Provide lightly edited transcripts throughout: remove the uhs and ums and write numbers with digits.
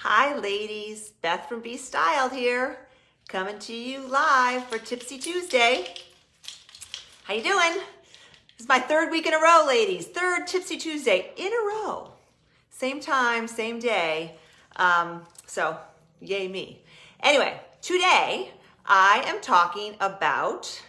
Hi ladies, Beth from Be Styled here, coming to you live for Tipsy Tuesday. How you doing? This is my third week in a row, ladies. Third Tipsy Tuesday in a row. Same time, same day. So yay me. Anyway, today I am talking about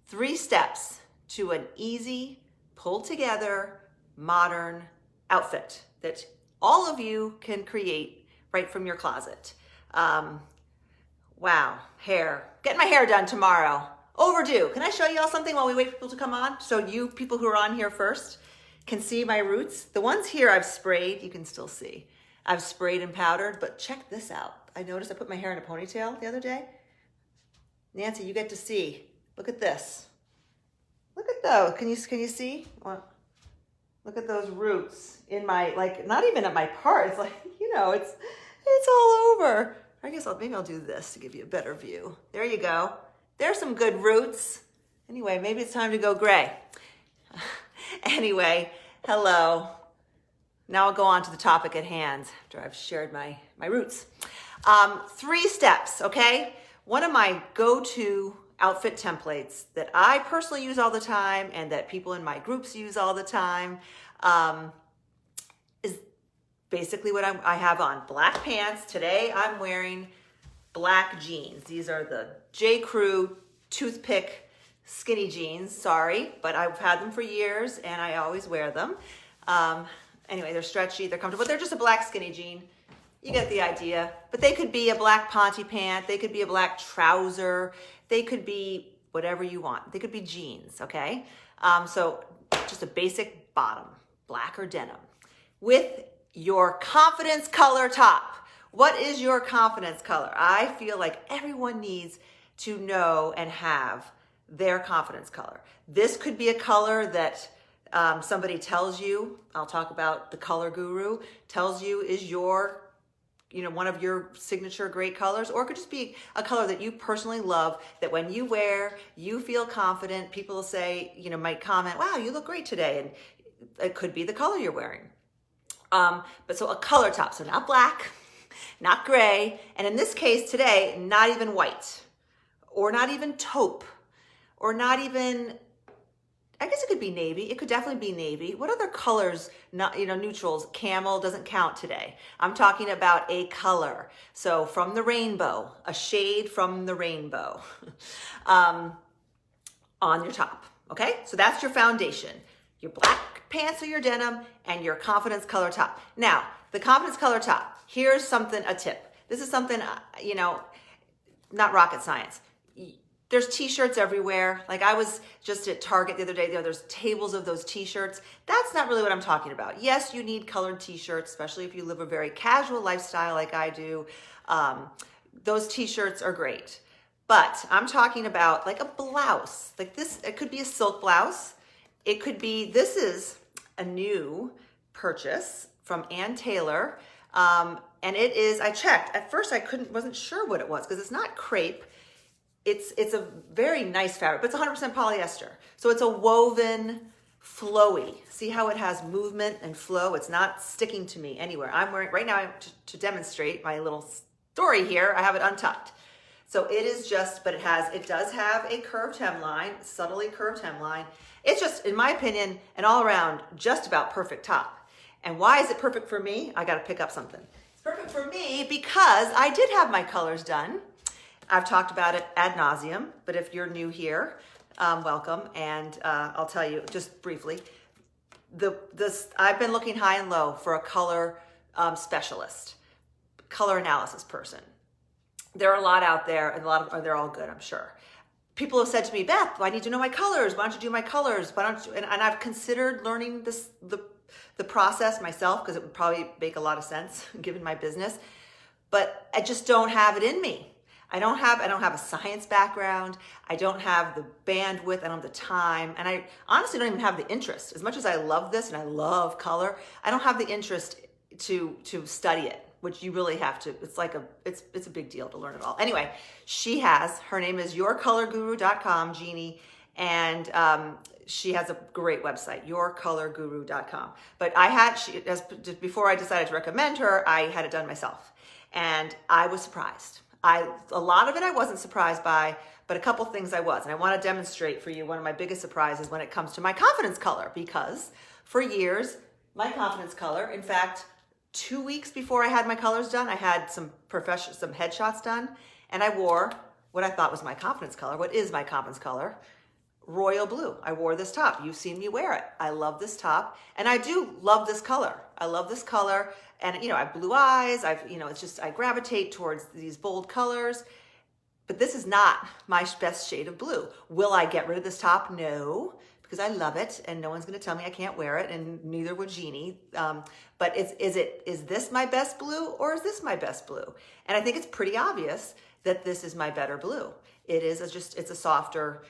3 steps to an easy, pulled together, modern outfit that all of you can create right from your closet. Wow, hair. Getting my hair done tomorrow. Overdue. Can I show you all something while we wait for people to come on? So you people who are on here first can see my roots. The ones here I've sprayed, you can still see. I've sprayed and powdered, but check this out. I noticed I put my hair in a ponytail the other day. Nancy, you get to see. Look at this. Look at those. Can you see? Look at those roots in my, like, not even at my part. It's like, it's all over. I guess maybe I'll do this to give you a better view. There you go. There's some good roots. Anyway, maybe it's time to go gray. Anyway, hello. Now I'll go on to the topic at hand after I've shared my roots. 3 steps, okay? One of my go-to outfit templates that I personally use all the time and that people in my groups use all the time is basically what I have on. Black pants. Today I'm wearing black jeans. These are the J. Crew toothpick skinny jeans. Sorry, but I've had them for years and I always wear them. Anyway, they're stretchy, they're comfortable, but they're just a black skinny jean. You get the idea. But they could be a black ponte pant, they could be a black trouser, they could be whatever you want. They could be jeans, okay? So just a basic bottom, black or denim. With your confidence color top. What is your confidence color? I feel like everyone needs to know and have their confidence color. This could be a color that somebody tells you, I'll talk about the color guru, tells you is your one of your signature great colors, or it could just be a color that you personally love, that when you wear, you feel confident. People will say, might comment, wow, you look great today. And it could be the color you're wearing. But so a color top, so not black, not gray. And in this case today, not even white, or not even taupe, or not even, I guess it could be navy. It could definitely be navy. What other colors, neutrals? Camel doesn't count today. I'm talking about a color. So from the rainbow, a shade from the rainbow on your top, okay? So that's your foundation. Your black pants or your denim and your confidence color top. Now, the confidence color top, here's a tip. This is something, not rocket science. There's t-shirts everywhere. Like I was just at Target the other day, there's tables of those t-shirts. That's not really what I'm talking about. Yes, you need colored t-shirts, especially if you live a very casual lifestyle like I do. Those t-shirts are great. But I'm talking about like a blouse. Like this, it could be a silk blouse. It could be, this is a new purchase from Ann Taylor. And it is, I checked. At first I wasn't sure what it was because it's not crepe. It's a very nice fabric, but it's 100% polyester. So it's a woven, flowy. See how it has movement and flow? It's not sticking to me anywhere. I'm wearing, right now to demonstrate my little story here, I have it untucked. So it is just, but it does have a curved hemline, subtly curved hemline. It's just, in my opinion, an all around just about perfect top. And why is it perfect for me? I gotta pick up something. It's perfect for me because I did have my colors done. I've talked about it ad nauseum, but if you're new here, welcome. And I'll tell you just briefly, I've been looking high and low for a color specialist, color analysis person. There are a lot out there, and they're all good, I'm sure. People have said to me, Beth, I need to know my colors. Why don't you do my colors? Why don't you? And I've considered learning the process myself because it would probably make a lot of sense given my business, but I just don't have it in me. I don't have a science background. I don't have the bandwidth. I don't have the time. And I honestly don't even have the interest. As much as I love this and I love color, I don't have the interest to study it, which you really have to. It's like it's a big deal to learn it all. Anyway, her name is yourcolorguru.com, Jeannie, And she has a great website, yourcolorguru.com. But before I decided to recommend her, I had it done myself. And I was surprised. A lot of it I wasn't surprised by, but a couple things I was. And I want to demonstrate for you one of my biggest surprises when it comes to my confidence color, because for years, my confidence color, in fact, 2 weeks before I had my colors done, I had some headshots done, and I wore what I thought was my confidence color. What is my confidence color? Royal blue. I wore this top. You've seen me wear it. I love this top, and I do love this color. I love this color, and I have blue eyes. It's just I gravitate towards these bold colors, but this is not my best shade of blue. Will I get rid of this top? No, because I love it, and no one's going to tell me I can't wear it, and neither would Jeannie. But is this my best blue, or is this my best blue? And I think it's pretty obvious that this is my better blue. It's a softer.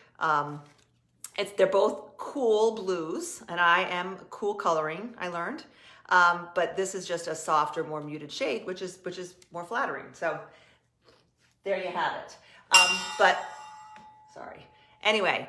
They're both cool blues, and I am cool coloring, I learned. But this is just a softer, more muted shade, which is more flattering. So there you have it. Anyway,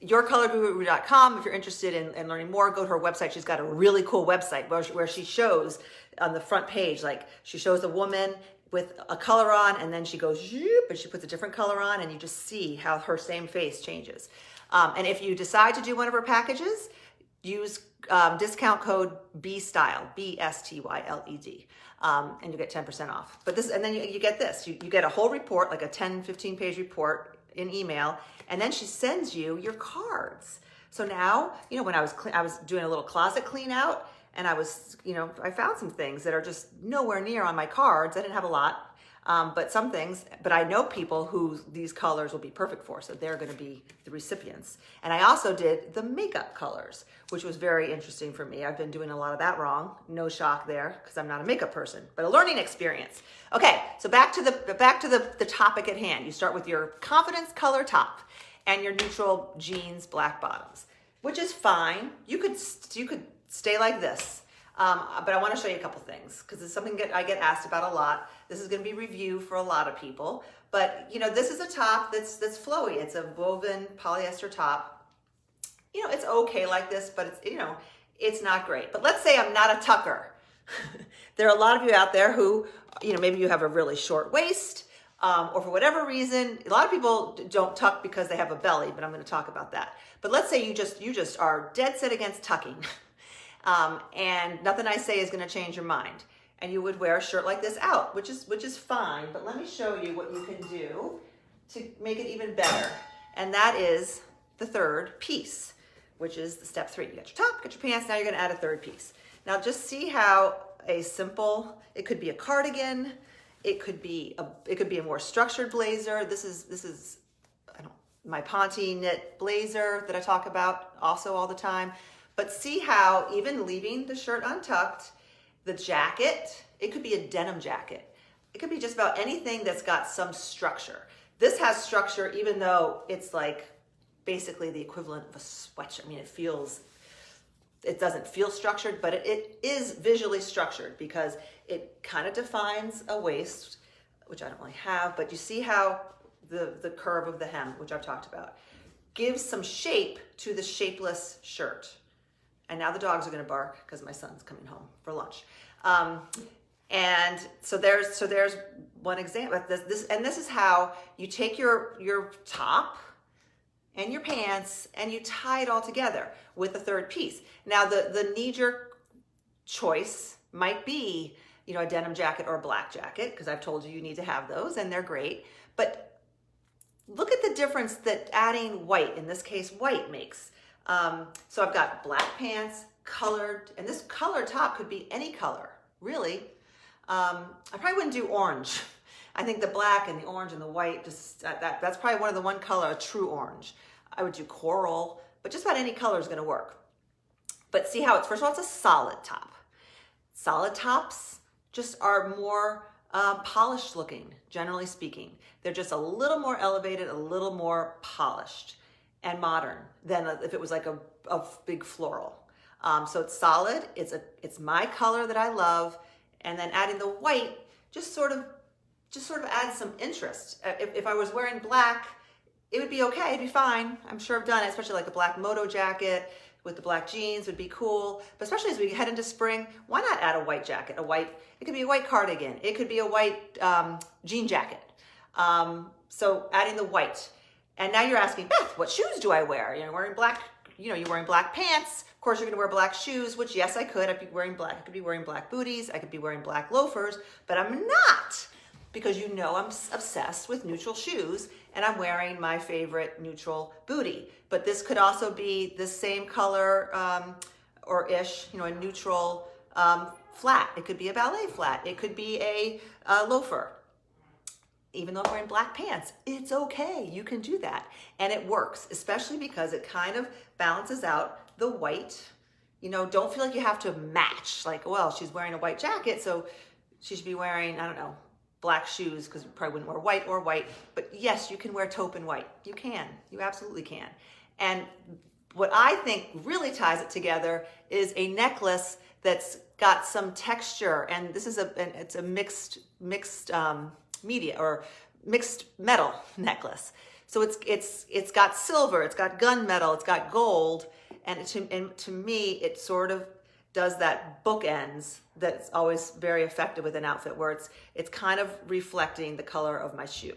yourcolorguru.com. If you're interested in learning more, go to her website. She's got a really cool website where she shows on the front page, like she shows a woman with a color on, and then she goes, and she puts a different color on, and you just see how her same face changes. And if you decide to do one of her packages, use discount code BSTYLED, BSTYLED, and you get 10% off. And then you get this. You get a whole report, like a 10, 15 page report in email, and then she sends you your cards. So now, when I was doing a little closet clean out, and I found some things that are just nowhere near on my cards. I didn't have a lot. But some things, but I know people who these colors will be perfect for, so they're going to be the recipients. And I also did the makeup colors, which was very interesting for me. I've been doing a lot of that wrong. No shock there, because I'm not a makeup person, but a learning experience. Okay, so back to the topic at hand. You start with your confidence color top and your neutral jeans black bottoms, which is fine. You could stay like this. But I want to show you a couple things, because it's something that I get asked about a lot. This is going to be review for a lot of people, but this is a top that's flowy. It's a woven polyester top. It's okay like this, but it's not great. But let's say I'm not a tucker. There are a lot of you out there who, maybe you have a really short waist, or for whatever reason, a lot of people don't tuck because they have a belly, but I'm going to talk about that. But let's say you just are dead set against tucking. And nothing I say is going to change your mind. And you would wear a shirt like this out, which is fine. But let me show you what you can do to make it even better. And that is the third piece, which is the step 3. You got your top, got your pants. Now you're going to add a third piece. Now just see how it could be a cardigan. It could be a more structured blazer. This is my Ponte knit blazer that I talk about also all the time. But see how even leaving the shirt untucked, the jacket, it could be a denim jacket. It could be just about anything that's got some structure. This has structure even though it's like basically the equivalent of a sweatshirt. I mean, it doesn't feel structured, but it is visually structured because it kind of defines a waist, which I don't really have, but you see how the curve of the hem, which I've talked about, gives some shape to the shapeless shirt. And now the dogs are going to bark because my son's coming home for lunch. And so there's one example. This is how you take your top and your pants and you tie it all together with a third piece. Now the knee-jerk choice might be a denim jacket or a black jacket, because I've told you need to have those and they're great. But look at the difference that adding white, in this case white, makes. So I've got black pants, colored, and this color top could be any color, really. I probably wouldn't do orange. I think the black and the orange and the white, that's probably one color, a true orange. I would do coral, but just about any color is going to work. But see how first of all, it's a solid top. Solid tops just are more polished looking, generally speaking. They're just a little more elevated, a little more polished and modern than if it was like a big floral. So it's solid, it's my color that I love, and then adding the white just sort of adds some interest. If I was wearing black, it would be okay, it'd be fine. I'm sure I've done it, especially like a black moto jacket with the black jeans would be cool. But especially as we head into spring, why not add a white jacket? It could be a white cardigan. It could be a white jean jacket. So adding the white. And now you're asking, Beth, what shoes do I wear? You're wearing black, you're wearing black pants. Of course, you're gonna wear black shoes, which yes, I could. I'd be wearing black. I could be wearing black booties. I could be wearing black loafers, but I'm not, because I'm obsessed with neutral shoes, and I'm wearing my favorite neutral bootie. But this could also be the same color or ish, a neutral flat. It could be a ballet flat. It could be a loafer. Even though I'm wearing black pants, it's okay. You can do that. And it works, especially because it kind of balances out the white. Don't feel like you have to match. Like, well, she's wearing a white jacket, so she should be wearing, I don't know, black shoes, because you probably wouldn't wear white or white. But yes, you can wear taupe and white. You can. You absolutely can. And what I think really ties it together is a necklace that's got some texture. And this is it's a mixed media or mixed metal necklace. So it's got silver, it's got gunmetal, it's got gold, and to me it sort of does that bookends that's always very effective with an outfit, where it's kind of reflecting the color of my shoe.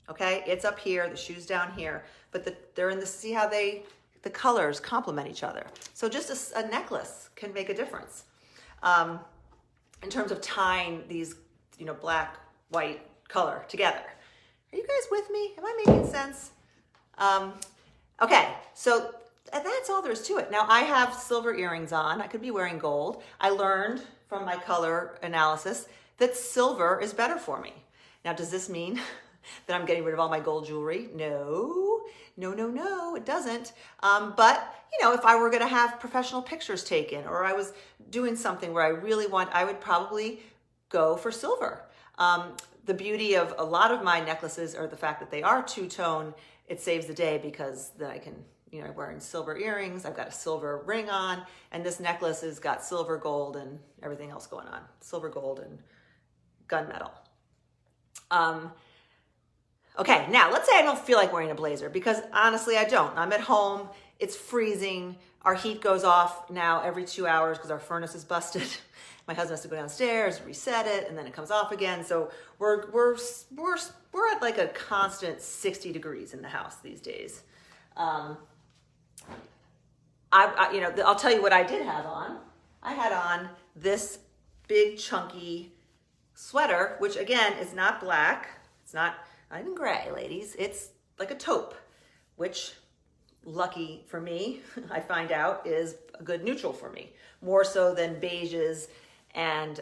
Okay, it's up here, the shoe's down here, but they're in the, see how the colors complement each other. So just a necklace can make a difference in terms of tying these black, white color together. Are you guys with me? Am I making sense? Okay, so that's all there is to it. Now I have silver earrings on. I could be wearing gold. I learned from my color analysis that silver is better for me. Now, does this mean that I'm getting rid of all my gold jewelry? No, it doesn't. But if I were gonna have professional pictures taken, or I was doing something where I would probably go for silver. The beauty of a lot of my necklaces are the fact that they are two-tone. It saves the day, because then I can, I'm wearing silver earrings, I've got a silver ring on, and this necklace has got silver, gold, and everything else going on. Silver, gold, and gunmetal. Okay, now let's say I don't feel like wearing a blazer, because honestly I don't. I'm at home, it's freezing, our heat goes off now every 2 hours because our furnace is busted. My husband has to go downstairs, reset it, and then it comes off again. So we're at like a constant 60 degrees in the house these days. I'll tell you what I did have on. I had on this big chunky sweater, which again is not black. It's not even gray, ladies. It's like a taupe, which, lucky for me, I find out is a good neutral for me, more so than beiges and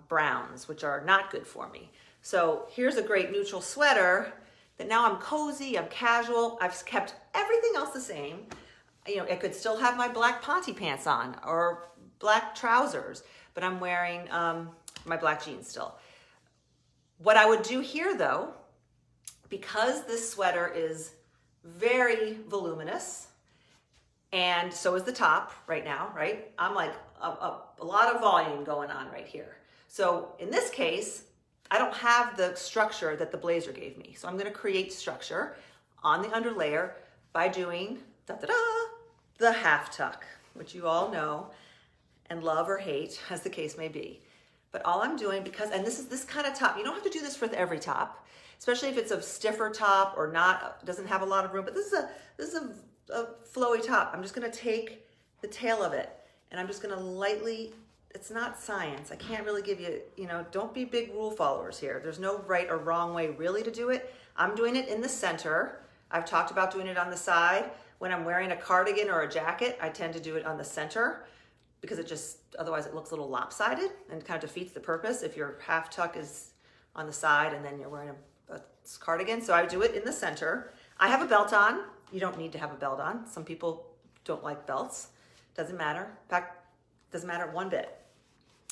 browns, which are not good for me. So here's a great neutral sweater that now I'm cozy, I'm casual, I've kept everything else the same. I could still have my black ponte pants on or black trousers, but I'm wearing my black jeans still. What I would do here though, because this sweater is very voluminous, and so is the top right now, right? I'm like a lot of volume going on right here. So in this case, I don't have the structure that the blazer gave me. So I'm gonna create structure on the underlayer by doing the half tuck, which you all know and love or hate, as the case may be. But all I'm doing, and this is this kind of top, you don't have to do this for every top, especially if it's a stiffer top or not, doesn't have a lot of room, but this is a flowy top. I'm just gonna take the tail of it and I'm just gonna lightly, it's not science. I can't really give you, don't be big rule followers here. There's no right or wrong way really to do it. I'm doing it in the center. I've talked about doing it on the side. When I'm wearing a cardigan or a jacket, I tend to do it on the center, because otherwise it looks a little lopsided and kind of defeats the purpose if your half tuck is on the side and then you're wearing a cardigan. So I do it in the center. I have a belt on. You don't need to have a belt on. Some people don't like belts. Doesn't matter. In fact, doesn't matter one bit.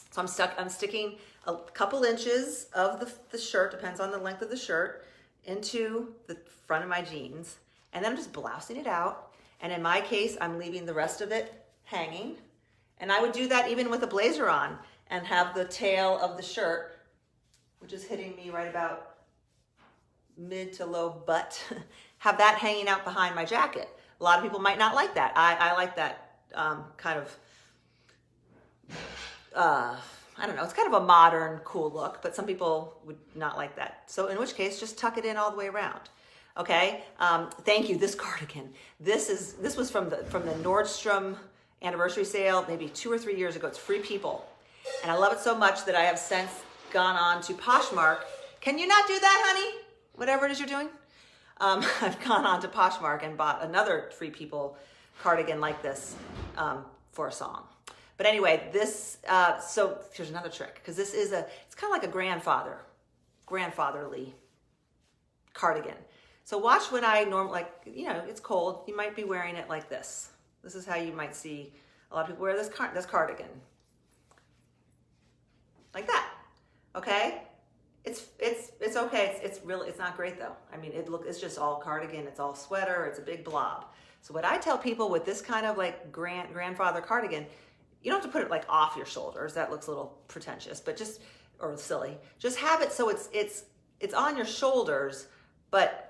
So I'm sticking a couple inches of the shirt, depends on the length of the shirt, into the front of my jeans. And then I'm just blousing it out. And in my case, I'm leaving the rest of it hanging. And I would do that even with a blazer on and have the tail of the shirt, which is hitting me right about mid to low butt, have that hanging out behind my jacket. A lot of people might not like that. I like that kind of, I don't know, it's kind of a modern, cool look, but some people would not like that. So in which case, just tuck it in all the way around. Okay. Thank you. This cardigan. This was from the Nordstrom anniversary sale, maybe 2 or 3 years ago. It's Free People, and I love it so much that I have since gone on to Poshmark. Can you not do that, honey? Whatever it is you're doing. I've gone on to Poshmark and bought another Free People cardigan like this for a song. But anyway, this, so here's another trick, because this is it's kind of like a grandfatherly cardigan. So watch when I normally, it's cold, you might be wearing it like this. This is how you might see a lot of people wear this cardigan. Like that, okay? It's okay, it's not great though. I mean, it's just all cardigan, it's all sweater, it's a big blob. So what I tell people with this kind of like grandfather cardigan, you don't have to put it like off your shoulders. That looks a little pretentious, or silly. Just have it so it's on your shoulders, but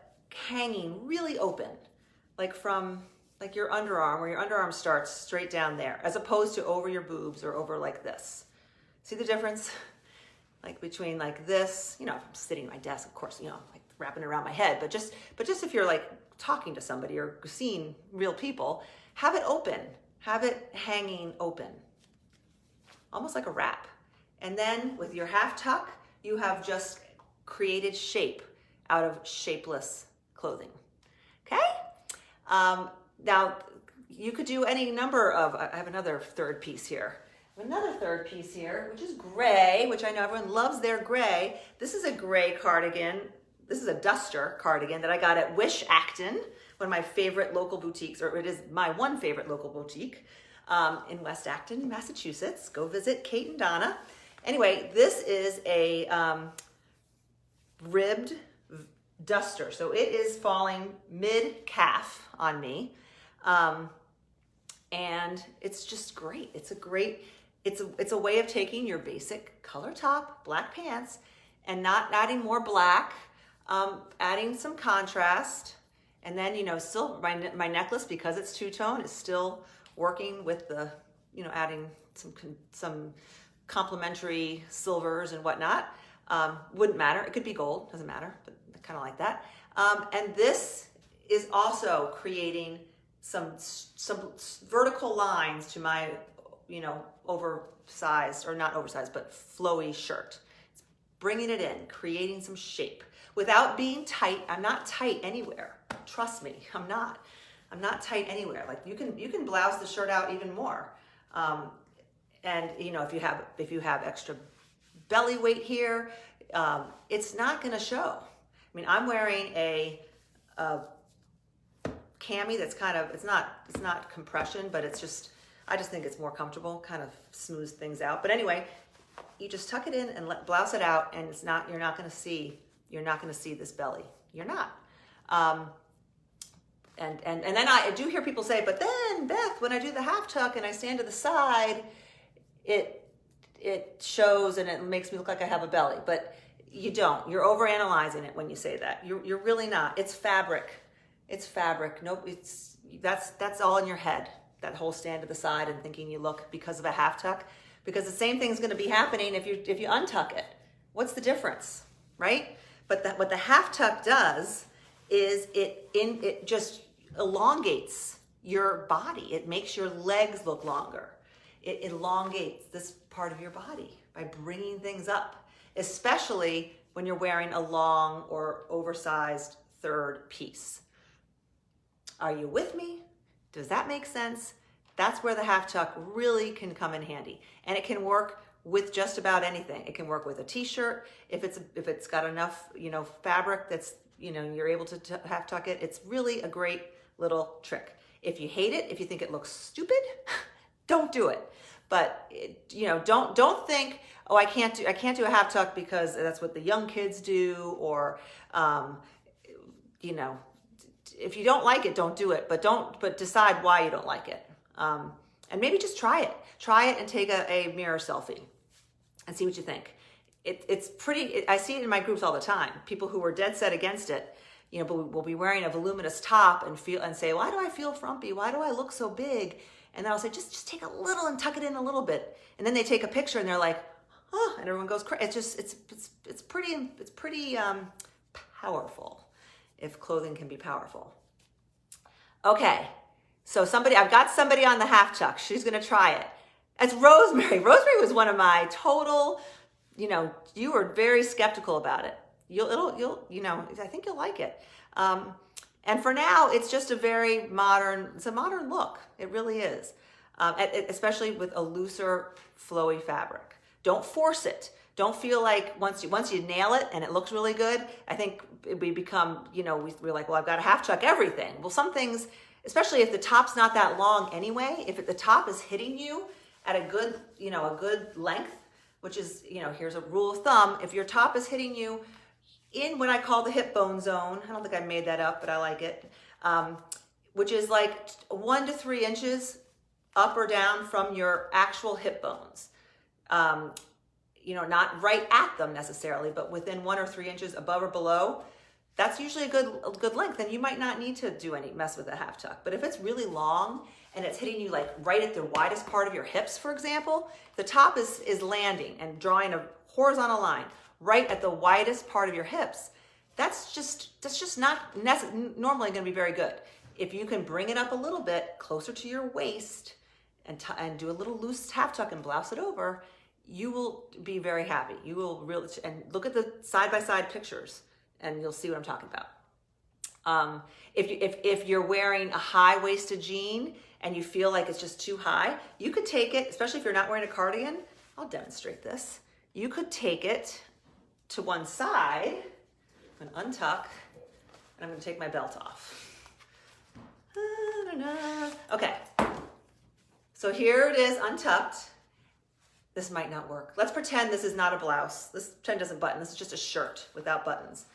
hanging really open, like from like your underarm, where your underarm starts straight down there, as opposed to over your boobs or over like this. See the difference? Like between like this, if I'm sitting at my desk, of course, like wrapping it around my head, but just if you're like talking to somebody or seeing real people, have it open. Have it hanging open, almost like a wrap. And then with your half tuck, you have just created shape out of shapeless clothing, okay? Now, you could do any number of, I have another third piece here. Which is gray, which I know everyone loves their gray. This is a gray cardigan. This is a duster cardigan that I got at Wish Acton, one of my favorite local boutiques, or it is my one favorite local boutique in West Acton, Massachusetts. Go visit Kate and Donna. Anyway, this is a ribbed duster. So it is falling mid-calf on me. And it's just great. It's a way of taking your basic color top, black pants, and not adding more black, adding some contrast. And then, still my necklace, because it's two-tone, is still working with the, adding some complementary silvers and whatnot. Wouldn't matter. It could be gold, doesn't matter, but kind of like that. And this is also creating some vertical lines to my, oversized, or not oversized, but flowy shirt. It's bringing it in, creating some shape without being tight. I'm not tight anywhere. Trust me, I'm not tight anywhere. Like you can blouse the shirt out even more. And if you have extra belly weight here, it's not going to show. I mean, I'm wearing a cami that's kind of, it's not compression, but I just think it's more comfortable, kind of smooths things out. But anyway, you just tuck it in and blouse it out, and you're not going to see this belly. You're not. And then I do hear people say, but then Beth, when I do the half tuck and I stand to the side, it shows and it makes me look like I have a belly. But you don't. You're overanalyzing it when you say that. You're really not. It's fabric. It's fabric. Nope. That's all in your head. That whole stand to the side and thinking you look because of a half tuck. Because the same thing's going to be happening if you untuck it. What's the difference, right? But what the half tuck does is it just elongates your body. It makes your legs look longer. It elongates this part of your body by bringing things up, especially when you're wearing a long or oversized third piece. Are you with me? Does that make sense? That's where the half tuck really can come in handy. And it can work with just about anything. It can work with a t-shirt. If it's got enough, fabric that's, you're able to half tuck it. It's really a great little trick. If you hate it, if you think it looks stupid, don't do it. But don't think, oh, I can't do a half tuck because that's what the young kids do, or if you don't like it, don't do it. But decide why you don't like it. And maybe just try it. Try it and take a mirror selfie and see what you think. It's pretty, I see it in my groups all the time. People who are dead set against it but we'll be wearing a voluminous top and say, why do I feel frumpy? Why do I look so big? And then I'll say, just take a little and tuck it in a little bit. And then they take a picture and they're like, oh, and everyone goes crazy. It's pretty powerful, if clothing can be powerful. Okay, so I've got somebody on the half tuck. She's gonna try it. It's Rosemary. Rosemary was one of my total, you were very skeptical about it. I think you'll like it. And for now, it's just it's a modern look. It really is. Especially with a looser, flowy fabric. Don't force it. Don't feel like once you nail it and it looks really good, I think we become, we're like, well, I've got to half tuck everything. Well, some things, especially if the top's not that long anyway, if the top is hitting you at a good length, which is, here's a rule of thumb. If your top is hitting you in what I call the hip bone zone, I don't think I made that up, but I like it, which is like 1 to 3 inches up or down from your actual hip bones. Not right at them necessarily, but within 1 or 3 inches above or below, that's usually a good length. And you might not need to do any mess with a half tuck. But if it's really long and it's hitting you like right at the widest part of your hips, for example, the top is landing and drawing a horizontal line right at the widest part of your hips. That's just not normally going to be very good. If you can bring it up a little bit closer to your waist and do a little loose half tuck and blouse it over, you will be very happy. You will really, and look at the side-by-side pictures and you'll see what I'm talking about. If you're wearing a high-waisted jean and you feel like it's just too high, you could take it, especially if you're not wearing a cardigan. I'll demonstrate this. You could take it to one side. I'm gonna untuck and I'm gonna take my belt off. Okay, so here it is untucked. This might not work. Let's pretend this is not a blouse. This pretend doesn't button. This is just a shirt without buttons.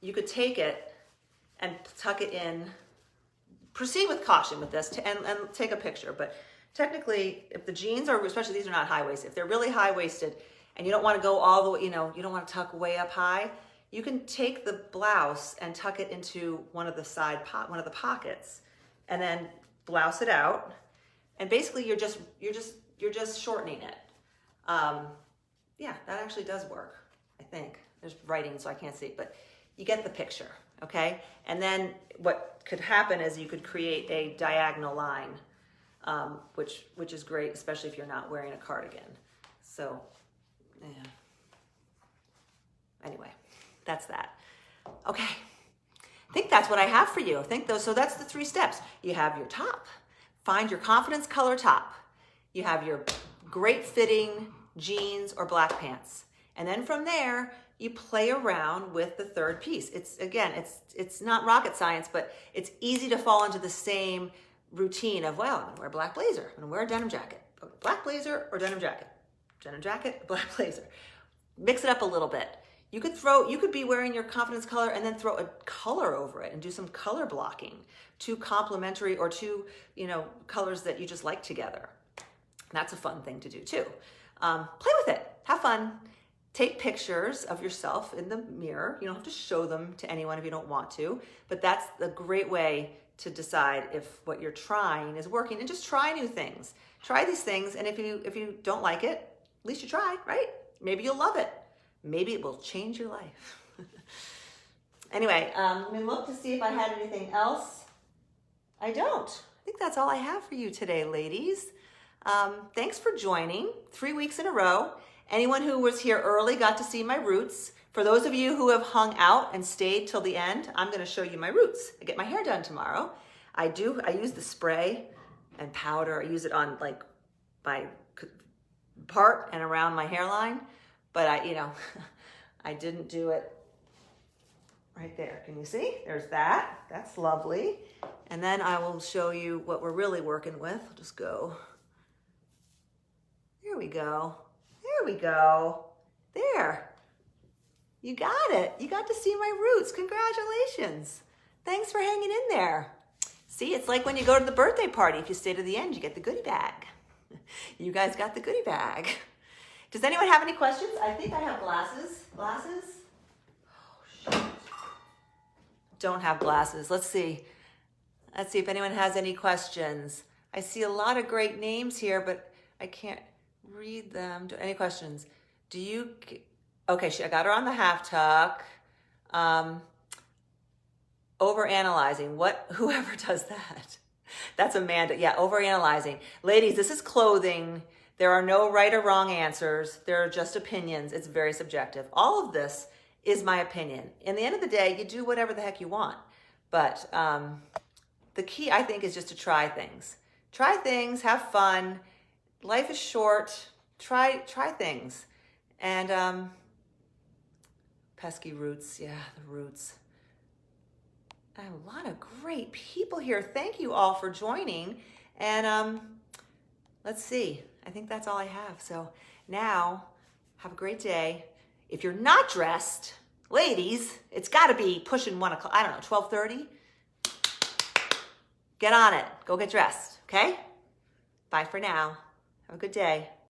You could take it and tuck it in. Proceed with caution with this and take a picture. But technically, if the jeans are, especially these are not high-waisted, if they're really high-waisted and you don't want to go all the way, you don't want to tuck way up high, you can take the blouse and tuck it into one of the pockets and then blouse it out. And basically you're just shortening it. Yeah, that actually does work, I think. There's writing, so I can't see, but you get the picture, okay? And then what could happen is you could create a diagonal line, which is great, especially if you're not wearing a cardigan. So, yeah. Anyway, that's that. Okay, I think that's what I have for you. So that's the 3 steps. You have your top. Find your confidence color top. You have your great fitting jeans or black pants. And then from there, you play around with the third piece. It's not rocket science, but it's easy to fall into the same routine of, well, I'm gonna wear a black blazer, I'm gonna wear a denim jacket. Black blazer or denim jacket, black blazer. Mix it up a little bit. You could be wearing your confidence color and then throw a color over it and do some color blocking, 2 complementary or 2, colors that you just like together. That's a fun thing to do too. Play with it, have fun. Take pictures of yourself in the mirror. You don't have to show them to anyone if you don't want to, but that's a great way to decide if what you're trying is working, and just try new things. Try these things, and if you don't like it, at least you tried, right? Maybe you'll love it. Maybe it will change your life. Anyway, let me look to see if I had anything else. I don't. I think that's all I have for you today, ladies. Thanks for joining 3 weeks in a row. Anyone who was here early got to see my roots. For those of you who have hung out and stayed till the end, I'm going to show you my roots. I get my hair done tomorrow. I use the spray and powder. I use it on like my part and around my hairline, but I didn't do it right there. Can you see? There's that. That's lovely. And then I will show you what we're really working with. I'll just go. There we go. There we go. There. You got it. You got to see my roots. Congratulations. Thanks for hanging in there. See, it's like when you go to the birthday party. If you stay to the end, you get the goodie bag. You guys got the goodie bag. Does anyone have any questions? I think I have glasses. Glasses? Oh, shoot. don't have glasses. Let's see. Let's see if anyone has any questions. I see a lot of great names here, but I can't read them. Any questions? Do you, okay, I got her on the half tuck. Overanalyzing, whoever does that. That's Amanda. Yeah, overanalyzing. Ladies, this is clothing. There are no right or wrong answers. There are just opinions. It's very subjective. All of this is my opinion. In the end of the day, you do whatever the heck you want. But the key, I think, is just to try things. Try things, have fun. Life is short. Try things. And pesky roots. Yeah, the roots. I have a lot of great people here. Thank you all for joining. And let's see. I think that's all I have. So now, have a great day. If you're not dressed, ladies, it's got to be pushing 1 o'clock. I don't know, 12:30. Get on it. Go get dressed. Okay? Bye for now. Have a good day.